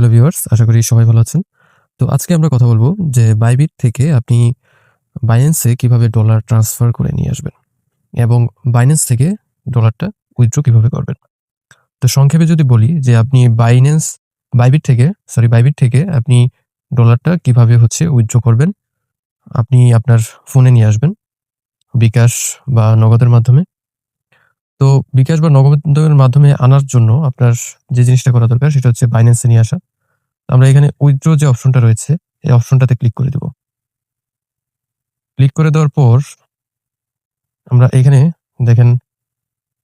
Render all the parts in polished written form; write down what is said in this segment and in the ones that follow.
Hello viewers, আশা করি সবাই ভালো আছেন। তো আজকে আমরা কথা বলব যে বাইবিট থেকে আপনি বাইন্যান্সে কিভাবে ডলার ট্রান্সফার করে নিয়ে আসবেন এবং বাইন্যান্স থেকে ডলারটা উইথড্র কিভাবে করবেন। তো সংক্ষেপে যদি বলি যে আপনি বাইবিট থেকে আপনি ডলারটা কিভাবে উইথড্র করবেন। আপনি আপনার ফোনে নিয়ে আসবেন বিকাশ বা নগদের মাধ্যমে। তো বিকাশ বা নগদের মাধ্যমে আনার জন্য আপনার যে জিনিসটা করা দরকার সেটা হচ্ছে বাইন্যান্সে নিয়ে আসা। আমরা এখানে উইথড্র যে অপশনটা রয়েছে এই অপশনটাতে ক্লিক করে দেব। ক্লিক করে দেওয়ার পর আমরা এখানে দেখেন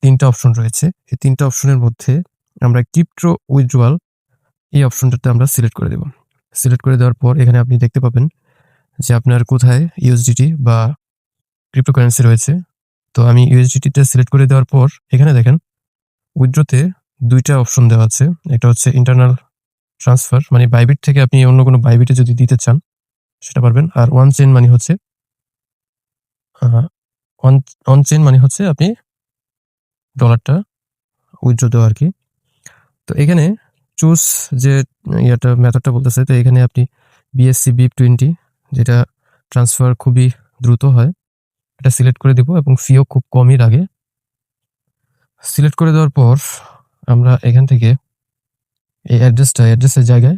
৩ টা অপশন রয়েছে। এই ৩ টা অপশনের মধ্যে আমরা ক্রিপ্টো উইথড্রয়াল এই অপশনটাতে আমরা সিলেক্ট করে দেব। সিলেক্ট করে দেওয়ার পর এখানে আপনি দেখতে পাবেন যে আপনার কোথায় ইউএসডিটি বা ক্রিপ্টোকারেন্সি রয়েছে। তো আমি ইউএসডিটিটা সিলেক্ট করে দেওয়ার পর এখানে দেখেন উইথড্রতে ২ টা অপশন দেওয়া আছে। একটা হচ্ছে ইন্টারনাল ট্রান্সফার, মানে বাইবিট থেকে আপনি অন্য কোনো বাইবিটে যদি দিতে চান সেটা পারবেন। আর ওয়ান চেইন মানে হচ্ছে আ অন চেইন মানে হচ্ছে আপনি ডলারটা উইথড্র দেওয়া আরকি। তো এখানে চুজ যে মেথডটা বলতেছে, তো এখানে আপনি বিএসসি BIP20 যেটা ট্রান্সফার খুবই দ্রুত হয় এটা সিলেক্ট করে দিব এবং ফিও খুব কমই লাগে। সিলেক্ট করে দেওয়ার পর আমরা এখান থেকে এই অ্যাড্রেসের জায়গায়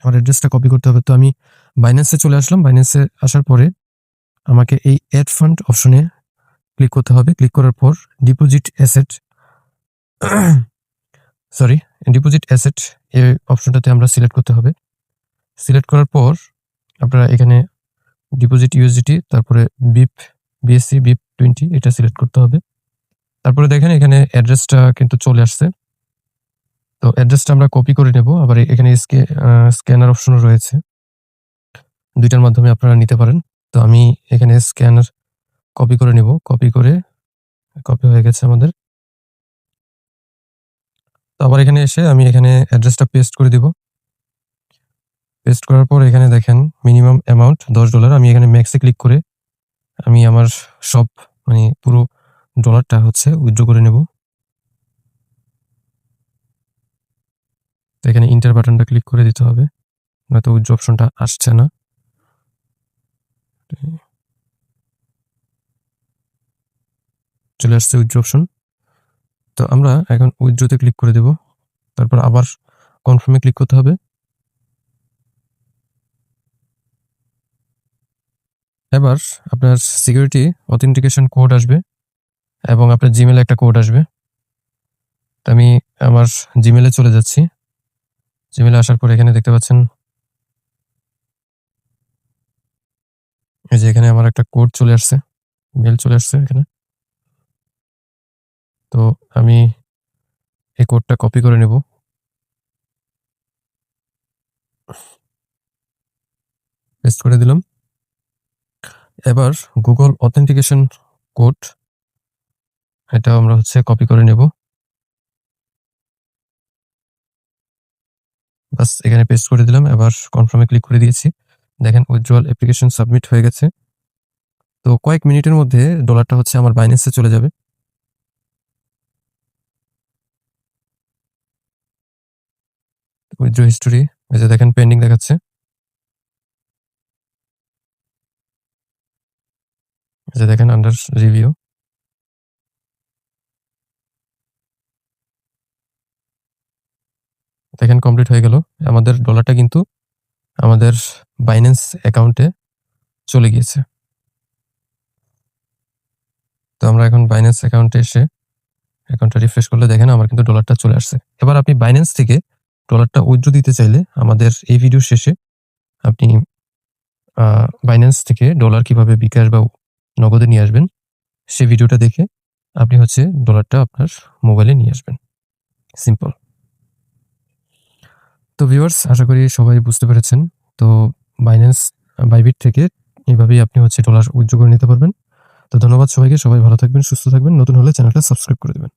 আমার অ্যাড্রেসটা কপি করতে হবে। তো আমি বাইন্যান্সে চলে আসলাম। বাইন্যান্সে আসার পরে আমাকে এই এড ফান্ড অপশনে ক্লিক করতে হবে। ক্লিক করার পর ডিপোজিট অ্যাসেট এই অপশনটাতে আমরা সিলেক্ট করতে হবে। সিলেক্ট করার পর আপনারা এখানে ডিপোজিট ইউএসডিটি, তারপরে বিএসসি BIP20 এটা সিলেক্ট করতে হবে। তারপরে দেখেন এখানে অ্যাড্রেসটা কিন্তু চলে আসছে। তো অ্যাড্রেসটা আমরা কপি করে নেব। আবার এখানে স্ক্যানার অপশনও রয়েছে। ২ টার মাধ্যমে আপনারা নিতে পারেন। তো আমি এখানে স্ক্যানার কপি করে নেব। কপি হয়ে গেছে আমাদের। তো আবার এখানে এসে আমি এখানে অ্যাড্রেসটা পেস্ট করে দিব। পেস্ট করার পর এখানে দেখেন মিনিমাম অ্যামাউন্ট $10। আমি এখানে ম্যাক্সে ক্লিক করে আমি আমার সব পুরো ডলারটা উইথড্র করে নেব। তো এখানে ইন্টার বাটনটা ক্লিক করে দিতে হবে, নয়তো উইথড্র অপশনটা আসছে না। চলে আসছে উইথড্র অপশন। তো আমরা এখন উইথড্রতে ক্লিক করে দেব। তারপর আবার কনফার্মে ক্লিক করতে হবে। এবার আপনার সিকিউরিটি অথেন্টিকেশন কোড আসবে এবং আপনার জিমেলে একটা কোড আসবে। তো আমি আমার জিমেলে চলে যাচ্ছি। জিমেলে আসার পর এখানে দেখতে পাচ্ছেন এই যে এখানে আমার একটা কোড চলে আসছে, মেল চলে আসছে এখানে। তো আমি এই কোডটা কপি করে নেব। পেস্ট করে দিলাম। এবার গুগল অথেন্টিকেশন কোড এটা আমরা কপি করে নেব। বাস এখানে পেস্ট করে দিলাম। এবার কনফার্মে ক্লিক করে দিয়েছি। দেখেন উইথড্রয়াল অ্যাপ্লিকেশন সাবমিট হয়ে গেছে। তো কয়েক মিনিটের মধ্যে ডলারটা আমার বাইন্যান্সে চলে যাবে। উইথড্র হিস্টোরি এই যে দেখেন পেন্ডিং দেখাচ্ছে। এই যে দেখেন আন্ডার রিভিউ। দেখেন কমপ্লিট হয়ে গেল। আমাদের ডলারটা কিন্তু আমাদের বাইন্যান্স অ্যাকাউন্টে চলে গিয়েছে। তো আমরা এখন বাইন্যান্স অ্যাকাউন্টে এসে অ্যাকাউন্টটা রিফ্রেশ করলে দেখেন আমার কিন্তু ডলারটা চলে আসছে। এবার আপনি বাইন্যান্স থেকে ডলারটা উইথড্র দিতে চাইলে আমাদের এই ভিডিও শেষে আপনি বাইন্যান্স থেকে ডলার কিভাবে বিকাশ বা নগদে নিয়ে আসবেন সেই ভিডিওটা দেখে আপনি ডলারটা আপনার মোবাইলে নিয়ে আসবেন। সিম্পল। তো ভিউয়ার্স, আশা করি সবাই বুঝতে পেরেছেন। তো বাইবিট থেকে এভাবেই আপনি ডলার উইথড্র করে নিতে পারবেন। তো ধন্যবাদ সবাইকে। সবাই ভালো থাকবেন, সুস্থ থাকবেন। নতুন হলে চ্যানেলটা সাবস্ক্রাইব করে দেবেন।